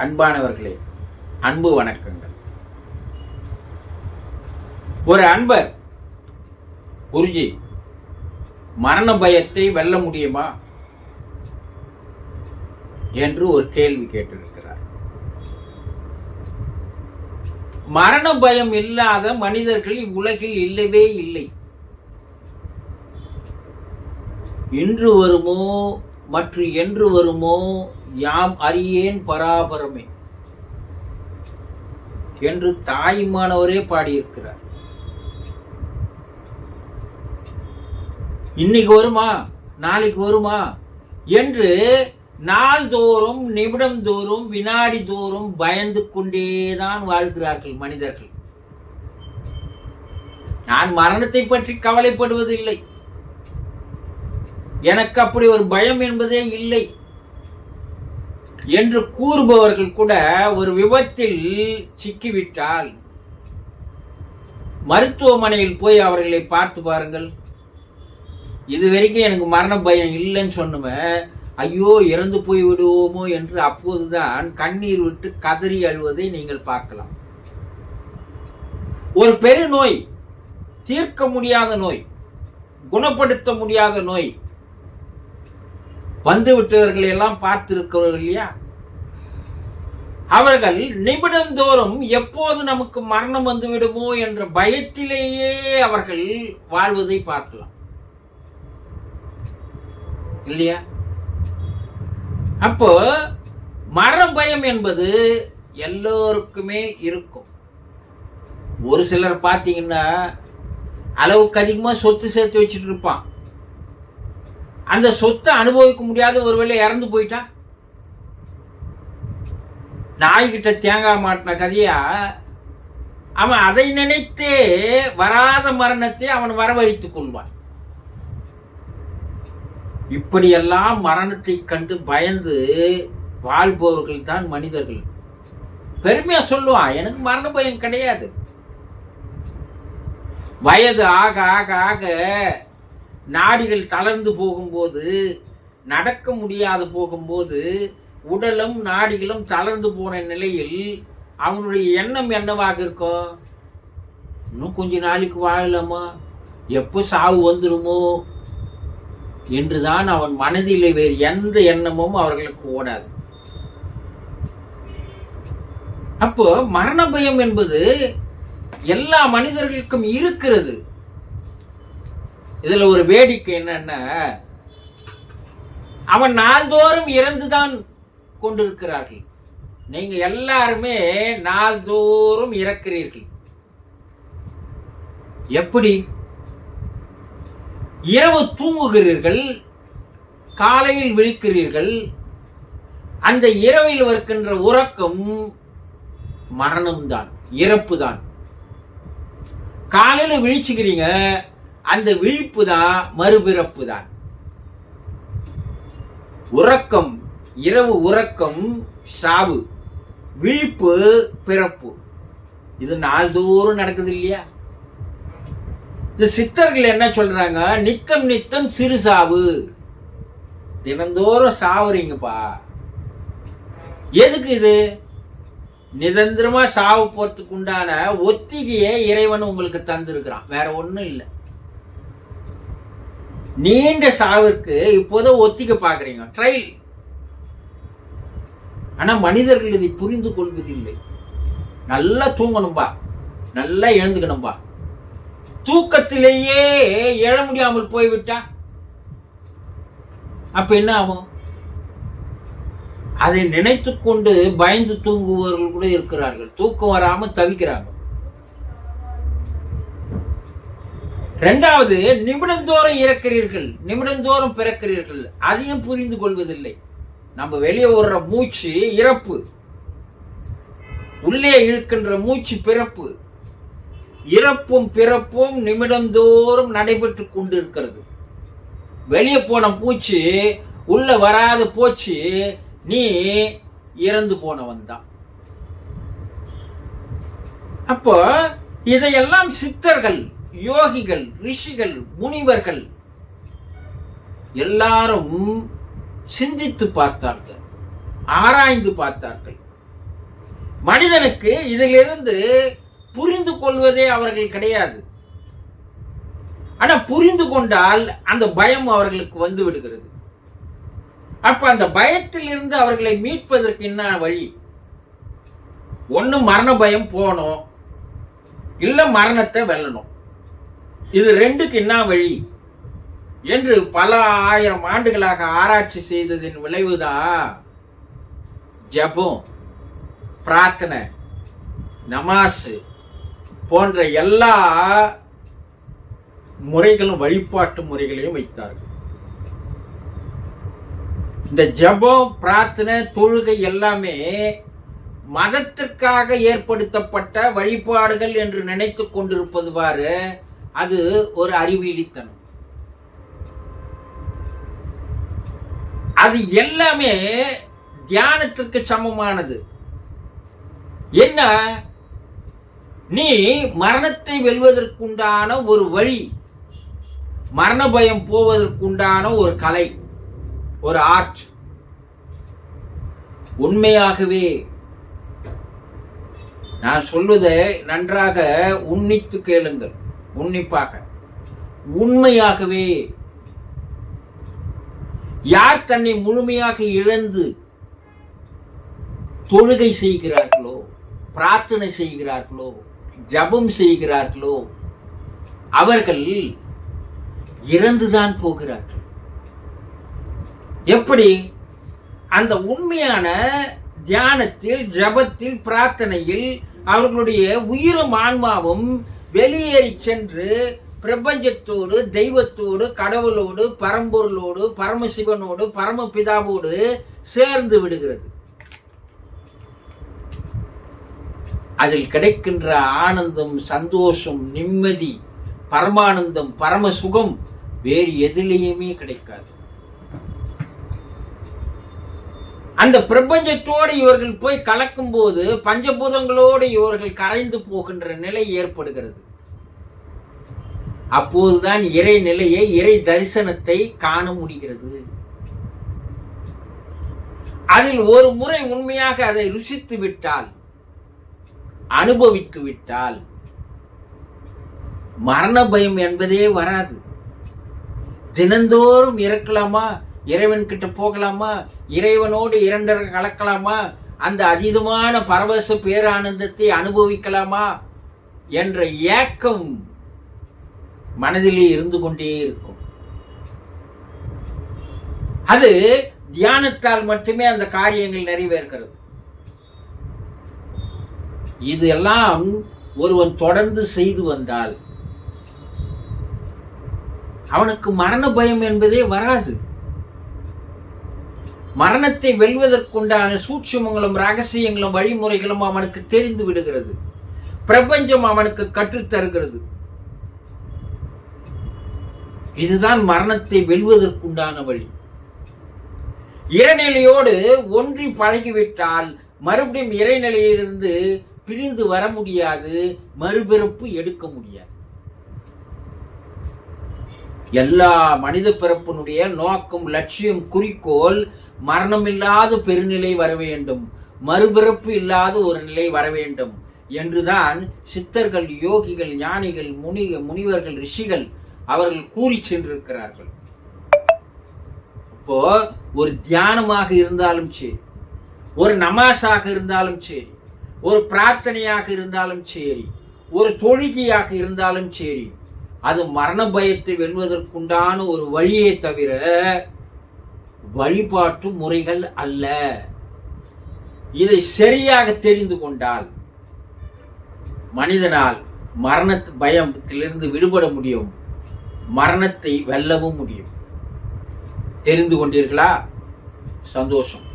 அன்பானவர்களே, அன்பு வணக்கங்கள். ஒரு அன்பர், குருஜி, மரண பயத்தை வெல்ல முடியுமா என்று ஒரு கேள்வி கேட்டிருக்கிறார். மரண பயம் இல்லாத மனிதர்கள் இவ்வுலகில் இல்லவே இல்லை. இன்று வருமோ மற்ற என்று வருமோ யாம் அறியேன் பராபரமே என்று தாயுமானவரே பாடியிருக்கிறார். இன்னைக்கு வருமா நாளைக்கு வருமா என்று நாள்தோறும் நிமிடம் தோறும் வினாடி தோறும் பயந்து கொண்டேதான் வாழ்கிறார்கள் மனிதர்கள். நான் மரணத்தை பற்றி கவலைப்படுவதில்லை, எனக்கு அப்படி ஒரு பயம் என்பதே இல்லை என்று கூறுபவர்கள் கூட ஒரு விபத்தில் சிக்கிவிட்டால் மருத்துவமனையில் போய் அவர்களை பார்த்து பாருங்கள். இதுவரைக்கும் எனக்கு மரண பயம் இல்லைன்னு சொன்னவன் ஐயோ இறந்து போய் விடுவோமோ என்று அப்போதுதான் கண்ணீர் விட்டு கதறி அழுவதை நீங்கள் பார்க்கலாம். ஒரு பெருநோய், தீர்க்க முடியாத நோய், குணப்படுத்த முடியாத நோய் வந்து விட்டவர்களை எல்லாம் பார்த்திருக்கிறவர்கள் இல்லையா? அவர்கள் நிமிடந்தோறும் எப்போது நமக்கு மரணம் வந்து விடுமோ என்ற பயத்திலேயே அவர்கள் வாழ்வதை பார்க்கலாம் இல்லையா? அப்போ மரண பயம் என்பது எல்லோருக்குமே இருக்கும். ஒரு சிலர் பார்த்தீங்கன்னா அளவுக்கு அதிகமா சொத்து சேர்த்து வச்சுட்டு இருப்பான். அந்த சொத்தை அனுபவிக்க முடியாத ஒருவேளை இறந்து போயிட்டா, நாய்கிட்ட தேங்காய் மாட்டின கதையா அவன் அதை நினைத்தே வராத மரணத்தை அவன் வரவழைத்துக் கொள்வான். இப்படியெல்லாம் மரணத்தை கண்டு பயந்து வாழ்பவர்கள் தான் மனிதர்கள். பெருமையா சொல்லுவான், எனக்கு மரண பயம் கிடையாது. வயது ஆக ஆக ஆக நாடிகள் தளர்ந்து போகும்போது, நடக்க முடியாது போகும்போது, உடலும் நாடிகளும் தளர்ந்து போன நிலையில் அவனுடைய எண்ணம் என்னவாக இருக்கும்? இன்னும் கொஞ்ச நாளைக்கு வாழலாமா, எப்போ சாவு வந்துருமோ என்றுதான் அவன் மனதிலே வேறு எந்த எண்ணமும் அவர்களுக்கு ஓடாது. அப்போ மரண பயம் என்பது எல்லா மனிதர்களுக்கும் இருக்கிறது. இதுல ஒரு வேடிக்கை என்னன்னா, அவன் நாள்தோறும் இறந்துதான் கொண்டிருக்கிறார்கள். நீங்க எல்லாருமே நாள்தோறும் இறக்கிறீர்கள். எப்படி? இரவு தூங்குகிறீர்கள், காலையில் விழிக்கிறீர்கள். அந்த இரவில் வருகின்ற உறக்கம் மரணம்தான், இறப்பு தான். காலையில் விழிச்சுக்கிறீங்க, அந்த விழிப்பு தான் மறுபிறப்பு தான். உறக்கம், இரவு உறக்கம் சாவு, விழிப்பு பிறப்பு. இது நாள்தோறும் நடக்குது இல்லையா? இந்த சித்தர்கள் என்ன சொல்றாங்க? நித்தம் நித்தம் சிறு சாவு. தினந்தோறும் சாவுறீங்கப்பா. எதுக்கு இது? நிரந்தரமா சாவு போறதுக்கு உண்டான ஒத்திகையை இறைவன் உங்களுக்கு தந்திருக்கிறான், வேற ஒண்ணும் இல்லை. நீண்ட சாவிற்கு இப்போத ஒத்திகை பாக்குறீங்க, ட்ரையல். ஆனா மனிதர்கள் இதை புரிந்து கொள்வதில்லை. நல்லா தூங்கணும்பா, நல்லா எழுந்துக்கணும்பா. தூக்கத்திலேயே எழ முடியாமல் போய்விட்டா அப்ப என்ன ஆகும்? அதை நினைத்து கொண்டு பயந்து தூங்குபவர்கள் கூட இருக்கிறார்கள். தூக்கம் வராம தவிக்கிறாங்க. இரண்டாவது, நிமிடந்தோறும் இறக்கிறீர்கள், நிமிடந்தோறும் பிறக்கிறீர்கள். அதையும் புரிந்து கொள்வதில்லை. நம்ம வெளியே ஓடுற மூச்சு இறப்பு, உள்ளே இழுக்கின்ற மூச்சு பிறப்பு. இறப்பும் பிறப்பும் நிமிடந்தோறும் நடைபெற்று கொண்டிருக்கிறது. வெளியே போன பூச்சி உள்ள வராத போச்சு, நீ இறந்து போனவன் தான். அப்போ இதையெல்லாம் சித்தர்கள், யோகிகள், ரிஷிகள், முனிவர்கள் எல்லாரும் சிந்தித்து பார்த்தார்கள், ஆராய்ந்து பார்த்தார்கள். மனிதனுக்கு இதிலிருந்து புரிந்து கொள்வதே அவர்கள் கிடையாது. ஆனா புரிந்து கொண்டால் அந்த பயம் அவர்களுக்கு வந்து விடுகிறது. அப்ப அந்த பயத்தில் இருந்து அவர்களை மீட்பதற்கு என்ன வழி? ஒண்ணு மரண பயம் போகணும், இல்ல மரணத்தை வெல்லணும். இது ரெண்டுக்கு என்ன வழி என்று பல ஆயிரம் ஆண்டுகளாக ஆராய்ச்சி செய்ததின் விளைவுதான் ஜெபம், பிரார்த்தனை, நமாஸ் போன்ற எல்லா முறைகளும் வழிபாட்டு முறைகளையும் வைத்தார்கள். இந்த ஜெபம், பிரார்த்தனை, தொழுகை எல்லாமே மதத்திற்காக ஏற்படுத்தப்பட்ட வழிபாடுகள் என்று நினைத்துக் கொண்டிருப்பது பாரு, அது ஒரு அறிவியலித்தனம். அது எல்லாமே தியானத்திற்கு சமமானது. என்ன? நீ மரணத்தை வெல்வதற்குண்டான ஒரு வழி, மரண பயம் போவதற்குண்டான ஒரு கலை, ஒரு ஆர்ட். உண்மையாகவே நான் சொல்வதை நன்றாக உன்னித்து கேளுங்கள், உன்னிப்பாக. உண்மையாகவே யார் தன்னை முழுமையாக இழந்து தொழுகை செய்கிறார்களோ, பிரார்த்தனை செய்கிறார்களோ, ஜபம் செய்கிறார்களோ, அவர்கள் இறந்துதான் போகிறார்கள். எப்படி? அந்த உண்மையான தியானத்தில், ஜபத்தில், பிரார்த்தனையில் அவர்களுடைய உயிரும் ஆன்மாவும் வெளியேறி சென்று பிரபஞ்சத்தோடு, தெய்வத்தோடு, கடவுளோடு, பரம்பொருளோடு, பரமசிவனோடு, பரமபிதாவோடு சேர்ந்து விடுகிறது. அதில் கிடைக்கின்ற ஆனந்தம், சந்தோஷம், நிம்மதி, பரமானந்தம், பரம சுகம் வேறு எதிலேயுமே கிடைக்காது. அந்த பிரபஞ்சத்தோடு இவர்கள் போய் கலக்கும் போது பஞ்சபூதங்களோடு இவர்கள் கரைந்து போகின்ற நிலை ஏற்படுகிறது. அப்போதுதான் இறை நிலையை, இறை தரிசனத்தை காண முடிகிறது. அதில் ஒரு முறை உண்மையாக அதை ருசித்து விட்டால், அனுபவித்து விட்டால், மரண பயம் என்பதே வராது. தினந்தோறும் இறக்கலாமா, இறைவன் கிட்ட போகலாமா, இறைவனோடு இரண்டரை கலக்கலாமா, அந்த அதீதமான பரவச பேரானந்தத்தை அனுபவிக்கலாமா என்ற ஏக்கம் மனதிலே இருந்து கொண்டே இருக்கும். அது தியானத்தால் மட்டுமே அந்த காரியங்கள் நிறைவேறுகிறது. இது எல்லாம் ஒருவன் தொடர்ந்து செய்து வந்தால் அவனுக்கு மரண பயம் என்பதே வராது. மரணத்தை வெல்வதற்குண்டான சூட்சுமங்களும், ரகசியங்களும், வழிமுறைகளும் அவனுக்கு தெரிந்து விடுகிறது. பிரபஞ்சம் அவனுக்கு கற்றுத்தருகிறது. இதுதான் மரணத்தை வெல்வதற்குண்டான வழி. இறைநிலையோடு ஒன்றி பழகிவிட்டால் மறுபடியும் இறைநிலையிலிருந்து பிரிந்து வர முடியாது, மறுபிறப்பு எடுக்க முடியாது. எல்லா மனித பிறப்பினுடைய நோக்கம், லட்சியம், குறிக்கோள் மரணமில்லாத பெருநிலை வர வேண்டும், மறுபிறப்பு இல்லாத ஒரு நிலை வர வேண்டும் என்றுதான் சித்தர்கள், யோகிகள், ஞானிகள், முனிவர்கள், ரிஷிகள் அவர்கள் கூறி சென்றிருக்கிறார்கள். இப்போ ஒரு தியானமாக இருந்தாலும் சரி, ஒரு நமாஸாக இருந்தாலும் சரி, ஒரு பிரார்த்தனையாக இருந்தாலும் சரி, ஒரு தொழுகையாக இருந்தாலும் சரி, அது மரண பயத்தை வெல்வதற்குண்டான ஒரு வழியே தவிர வழிபாட்டு முறைகள் அல்ல. இதை சரியாக தெரிந்து கொண்டால் மனிதனால் மரண பயத்திலிருந்து விடுபட முடியும், மரணத்தை வெல்லவும் முடியும். தெரிந்து கொண்டீர்களா? சந்தோஷம்.